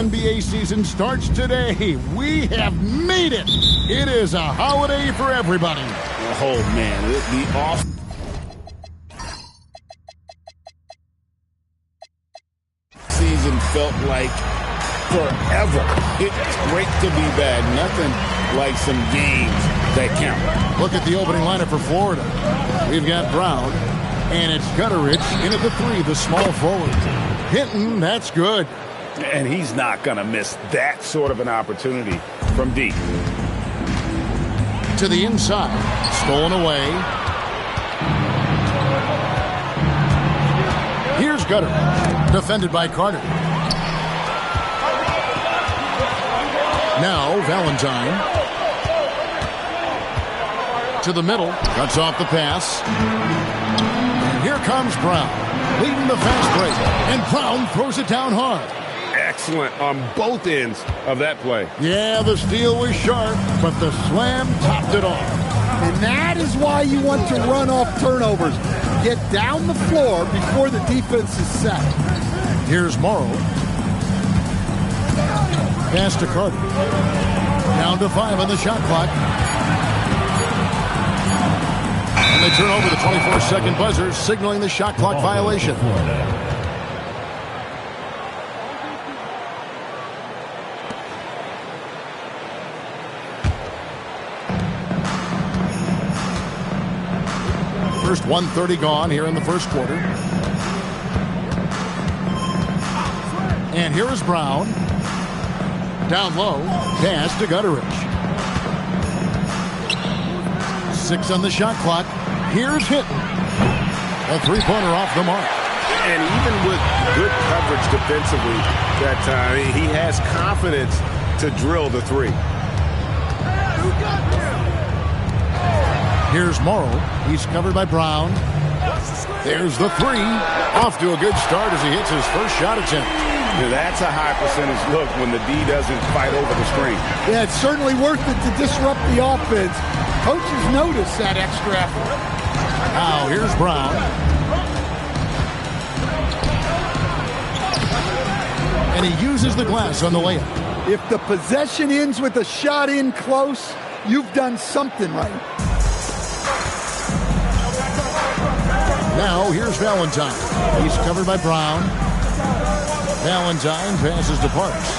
NBA season starts today. We have made it. It is a holiday for everybody. Oh, man. The off season felt like forever. It's great to be back. Nothing like some games that count. Look at the opening lineup for Florida. We've got Brown, and it's Gutteridge in at the 3, the small forward. Hinton, that's good. And he's not going to miss that sort of an opportunity from deep. To the inside, stolen away. Here's Gutteridge, defended by Carter. Now Valentine. To the middle, cuts off the pass. And here comes Brown, leading the fast break. And Brown throws it down hard. Excellent on both ends of that play. Yeah, the steal was sharp, but the slam topped it off. And that is why you want to run off turnovers. Get down the floor before the defense is set. Here's Morrow. Pass to Carter. Down to 5 on the shot clock. And they turn over the 24-second buzzer, signaling the shot clock violation. First 1:30 gone here in the first quarter. And here is Brown. Down low, pass to Gutteridge. 6 on the shot clock. Here's Hinton. A three-pointer off the mark. And even with good coverage defensively that time, he has confidence to drill the 3. Here's Morrow. He's covered by Brown. There's the 3. Off to a good start as he hits his first shot attempt. Yeah, that's a high percentage look when the D doesn't fight over the screen. Yeah, it's certainly worth it to disrupt the offense. Coaches notice that extra effort. Now here's Brown. And he uses the glass on the layup. If the possession ends with a shot in close, you've done something right. Now here's Valentine. He's covered by Brown. Valentine passes to Parks.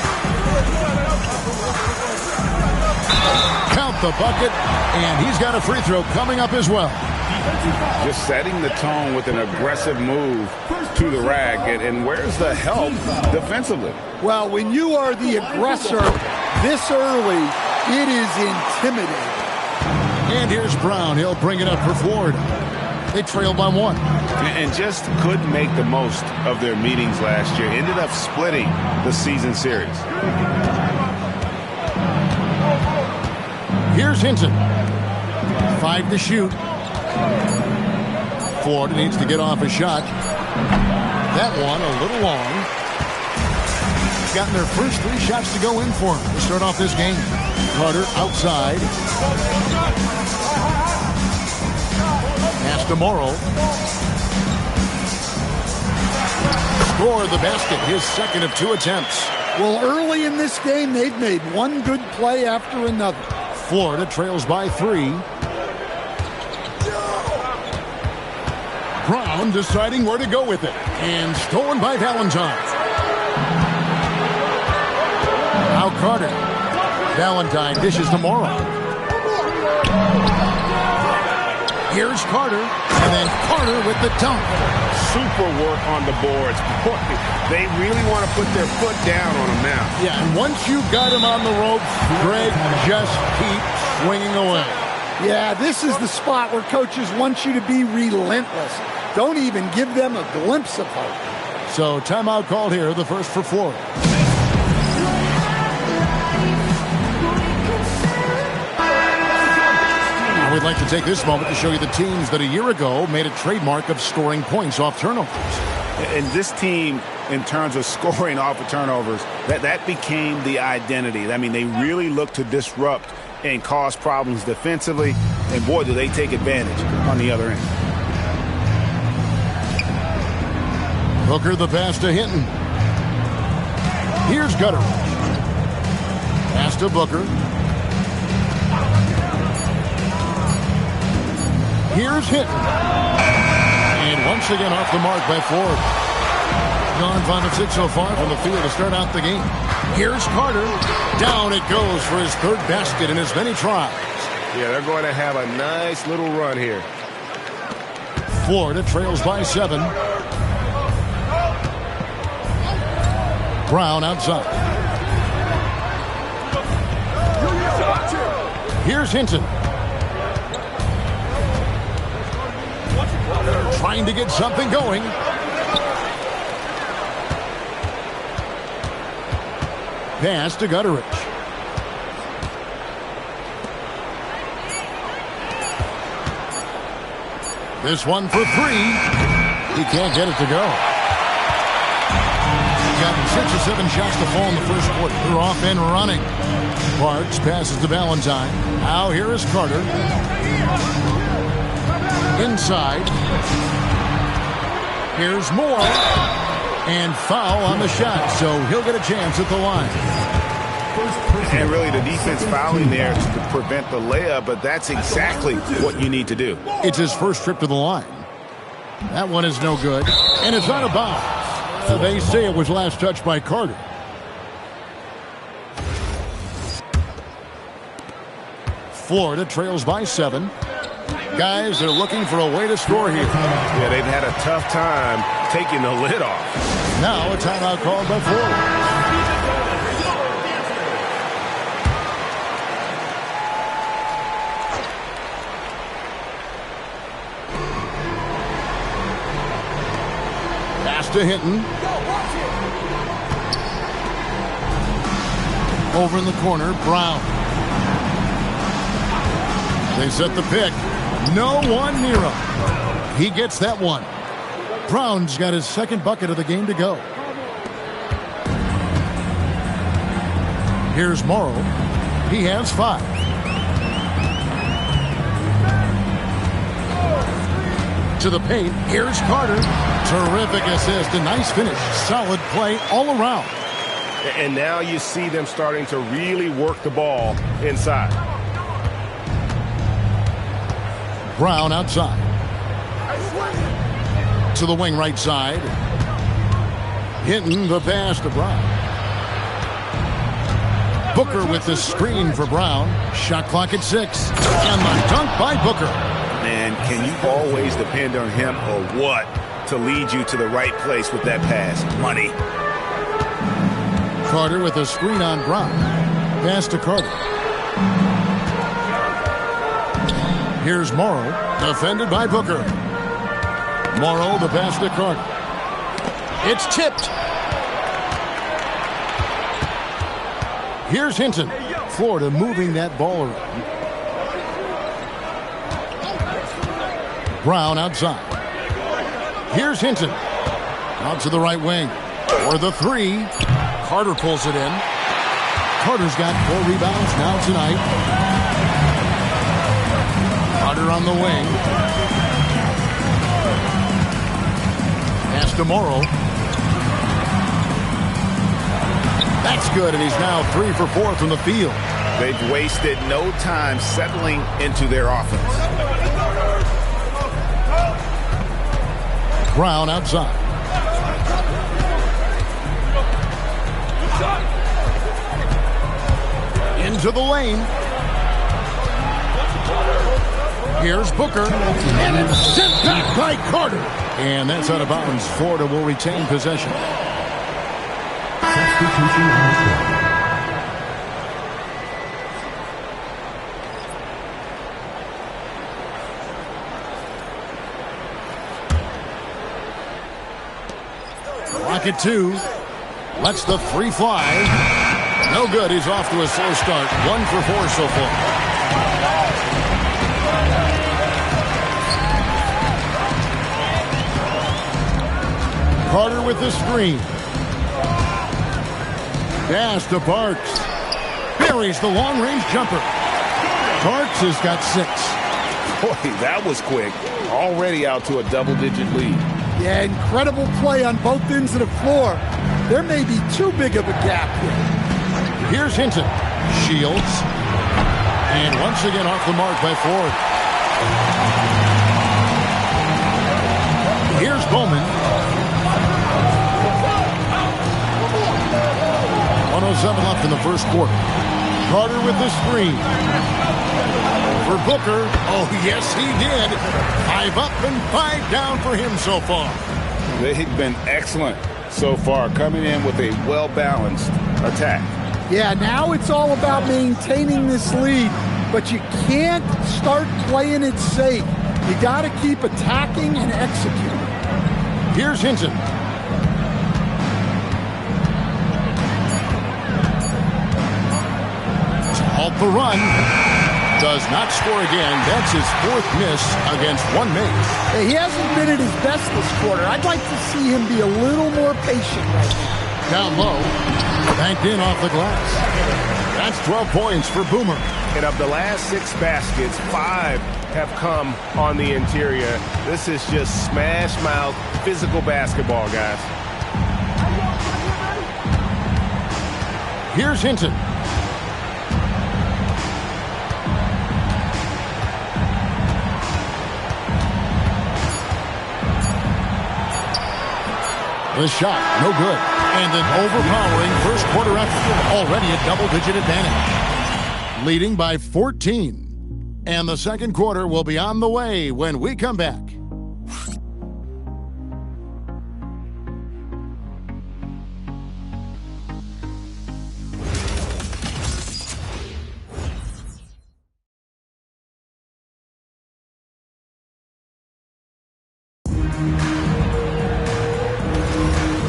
Count the bucket, and he's got a free throw coming up as well. Just setting the tone with an aggressive move to the rack. And where's the help defensively? Well, when you are the aggressor this early, it is intimidating. And here's Brown. He'll bring it up for Florida. They trail by 1. And just couldn't make the most of their meetings last year. Ended up splitting the season series. Here's Hinton. 5 to shoot. Florida needs to get off a shot. That one a little long. Gotten their first 3 shots to go in for them to start off this game. Carter outside. Pass to Morrow. Score the basket, his second of 2 attempts. Well, early in this game, they've made one good play after another. Florida trails by 3. Brown deciding where to go with it. And stolen by Valentine. Now Carter. Valentine dishes to Morrow. Here's Carter, and then Carter with the dunk. Super work on the boards. Boy, they really want to put their foot down on him now. Yeah, and once you got him on the rope, Greg, just keep swinging away. Yeah, this is the spot where coaches want you to be relentless. Don't even give them a glimpse of hope. So timeout called here, the first for Florida. We'd like to take this moment to show you the teams that a year ago made a trademark of scoring points off turnovers. And this team, in terms of scoring off of turnovers, that became the identity. I mean, they really look to disrupt and cause problems defensively. And boy, do they take advantage on the other end. Hooker the pass to Hinton. Here's Gutter. Pass to Booker. Here's Hinton. And once again off the mark by Ford. Gone 5 of 6 so far from the field to start out the game. Here's Carter. Down it goes for his third basket in as many tries. Yeah, they're going to have a nice little run here. Florida trails by 7. Brown outside. Here's Hinton. Trying to get something going. Pass to Gutteridge. This one for 3. He can't get it to go. Got 6 or 7 shots to fall in the first quarter. They're off and running. Parks passes to Valentine. Now here is Carter. Inside. Here's Moore. And foul on the shot, so he'll get a chance at the line. And really the defense fouling there to prevent the layup, but that's exactly what you need to do. It's his first trip to the line. That one is no good, and it's out of bounds. They say it was last touched by Carter. Florida trails by 7. Guys are looking for a way to score here. Yeah, they've had a tough time taking the lid off. Now a timeout called by Florida. Pass to Hinton. Over in the corner, Brown. They set the pick. No one near him. He gets that one. Brown's got his second bucket of the game to go. Here's Morrow. He has 5. To the paint. Here's Carter. Terrific assist. A nice finish. Solid play all around. And now you see them starting to really work the ball inside. Brown outside. To the wing right side. Hinton the pass to Brown. Booker with the screen for Brown. Shot clock at 6. And the dunk by Booker. And can you always depend on him or what to lead you to the right place with that pass? Money. Carter with a screen on Brown. Pass to Carter. Here's Morrow, defended by Booker. Morrow, the pass to Carter. It's tipped. Here's Hinton. Florida moving that ball around. Brown outside. Here's Hinton. Out to the right wing. For the 3. Carter pulls it in. Carter's got 4 rebounds now tonight. Carter on the wing. Pass to Morrow. That's good, and he's now 3 for 4 from the field. They've wasted no time settling into their offense. Brown outside. Into the lane. Here's Booker. And it's sent back by Carter. And that's out of bounds. Florida will retain possession. Substitution on the floor. Clock at 2. Lets the 3 fly. No good. He's off to a slow start. 1 for 4 so far. Carter with the screen. Pass to Parks. Buries the long-range jumper. Parks has got 6. Boy, that was quick. Already out to a double-digit lead. Yeah, incredible play on both ends of the floor. There may be too big of a gap here. Here's Hinton. Shields. And once again off the mark by Ford. Here's Bowman. 1:07 left in the first quarter. Carter with the screen. For Booker. Oh, yes, he did. 5 up and 5 down for him so far. They've been excellent so far, coming in with a well-balanced attack. Yeah, now it's all about maintaining this lead, but you can't start playing it safe. You got to keep attacking and executing. Here's Hinton. To halt the run. Does not score again. That's his 4th miss against one mate. Hey, he hasn't been at his best this quarter. I'd like to see him be a little more patient right now. Down low. Banked in off the glass. That's 12 points for Boomer. And of the last 6 baskets, 5 have come on the interior. This is just smash mouth physical basketball, guys. Here's Hinton. The shot, no good. And an overpowering first quarter effort. Already a double-digit advantage. Leading by 14. And the second quarter will be on the way when we come back.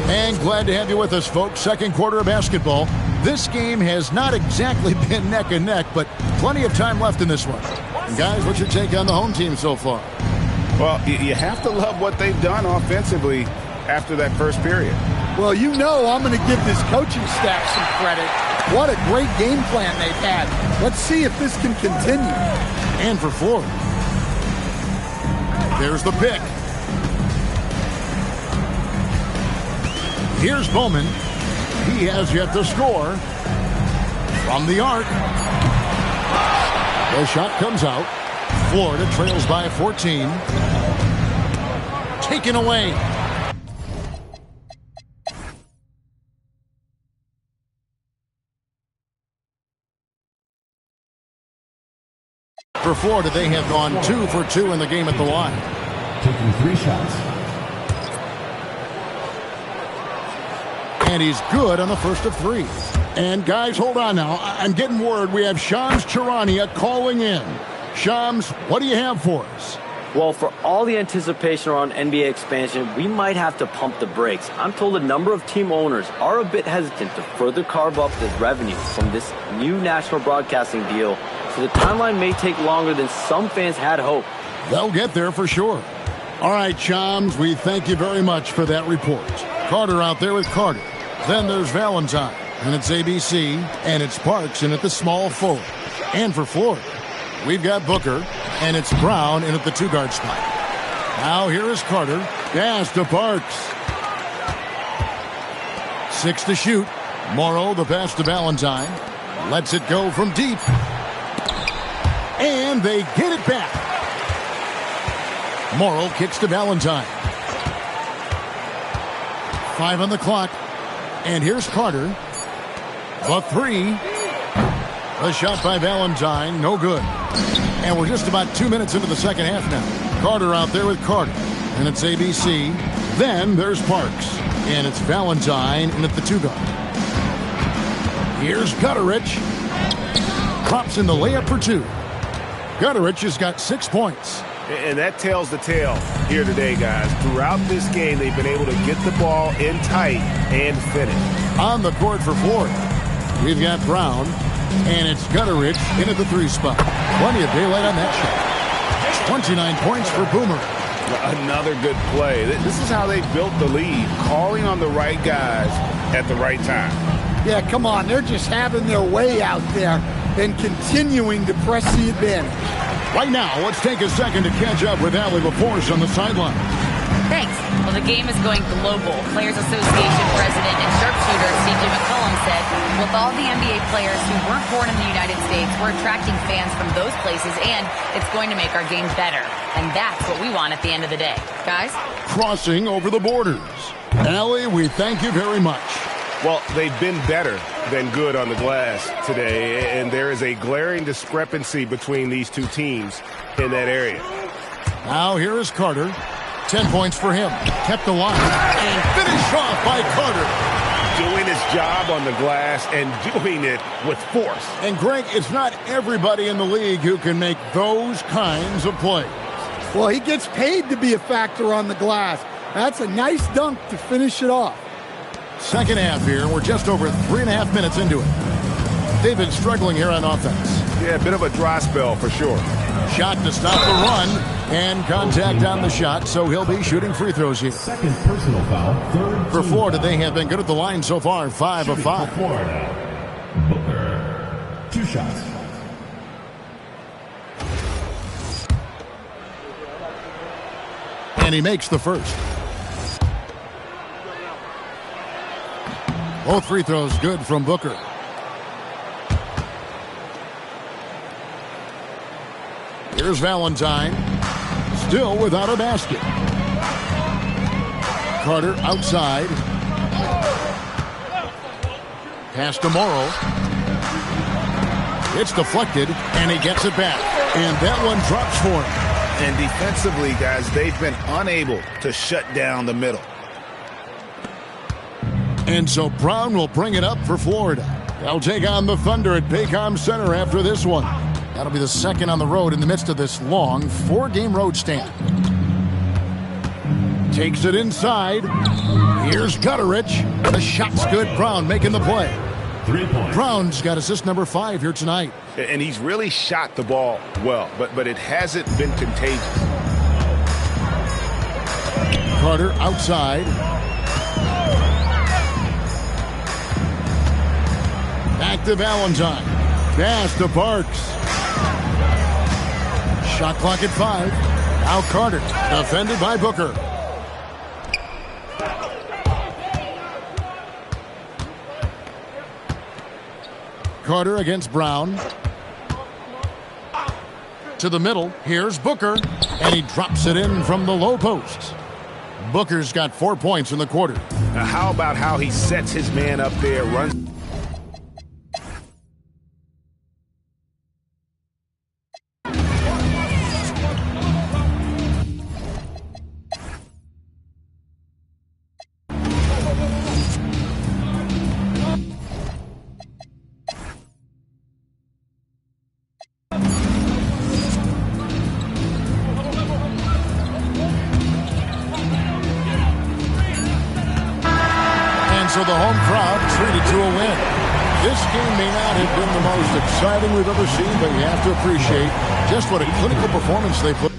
And glad to have you with us, folks. Second quarter of basketball. This game has not exactly been neck and neck, but plenty of time left in this one. And guys, what's your take on the home team so far? Well, you have to love what they've done offensively after that first period. Well, you know I'm going to give this coaching staff some credit. What a great game plan they've had. Let's see if this can continue. And for Ford. There's the pick. Here's Bowman. He has yet to score. From the arc. The shot comes out. Florida trails by 14. Taken away. For Florida, they have gone 2 for 2 in the game at the line. Taking 3 shots. And he's good on the first of 3. And guys, hold on now. I'm getting word we have Shams Charania calling in. Shams, what do you have for us? Well, for all the anticipation around NBA expansion, we might have to pump the brakes. I'm told a number of team owners are a bit hesitant to further carve up the revenue from this new national broadcasting deal, so the timeline may take longer than some fans had hoped. They'll get there for sure. All right, Shams, we thank you very much for that report. Carter out there with Carter. Then there's Valentine, and it's ABC, and it's Parks, and at the small forward. And for Florida, we've got Booker, and it's Brown in at the 2-guard spot. Now here is Carter. Pass to Parks. 6 to shoot. Morrow, the pass to Valentine. Lets it go from deep. And they get it back. Morrow kicks to Valentine. 5 on the clock. And here's Carter. The 3. A shot by Valentine. No good. And we're just about 2 minutes into the second half now. Carter out there with Carter. And it's ABC. Then there's Parks. And it's Valentine in at the 2-guard. Here's Gutterich. Drops in the layup for 2. Gutterich has got 6 points. And that tells the tale here today, guys. Throughout this game, they've been able to get the ball in tight and finish. On the court for Florida, we've got Brown, and it's Gutterich in at the 3 spot. Plenty of daylight on that shot. 29 points for Boomer. Another good play. This is how they built the lead, calling on the right guys at the right time. Yeah, come on. They're just having their way out there and continuing to press the advantage. Right now, let's take a second to catch up with Allie LaForce on the sideline. Thanks. Well, the game is going global. Players Association president and Sharp players who weren't born in the United States. We're attracting fans from those places, and it's going to make our game better. And that's what we want at the end of the day. Guys? Crossing over the borders. Allie, we thank you very much. Well, they've been better than good on the glass today, and there is a glaring discrepancy between these two teams in that area. Now here is Carter. 10 points for him. Kept alive and finished off by Carter. Doing his job on the glass and doing it with force. And Greg, it's not everybody in the league who can make those kinds of plays. Well, he gets paid to be a factor on the glass. That's a nice dunk to finish it off. Second half here. We're just over 3.5 minutes into it. They've been struggling here on offense. Yeah, a bit of a dry spell for sure. Shot to stop the run, and contact on the shot, so he'll be shooting free throws here. Second personal foul. Third For Florida, they have been good at the line so far, 5 of 5. Florida. Booker. 2 shots. And he makes the first. Both free throws good from Booker. Here's Valentine. Still without a basket. Carter outside. Pass to Morrow. It's deflected, and he gets it back. And that one drops for him. And defensively, guys, they've been unable to shut down the middle. And so Brown will bring it up for Florida. They'll take on the Thunder at Paycom Center after this one. That'll be the second on the road in the midst of this long 4-game road stand. Takes it inside. Here's Gutteridge. The shot's good. Brown making the play. 3 points. Brown's got assist number 5 here tonight. And he's really shot the ball well, but it hasn't been contagious. Carter outside. Back to Valentine. Pass to Parks. Shot clock at 5. Now Carter, defended by Booker. Carter against Brown. To the middle. Here's Booker. And he drops it in from the low post. Booker's got 4 points in the quarter. Now, how about how he sets his man up there, runs. So the home crowd treated to a win. This game may not have been the most exciting we've ever seen, but you have to appreciate just what a clinical performance they put.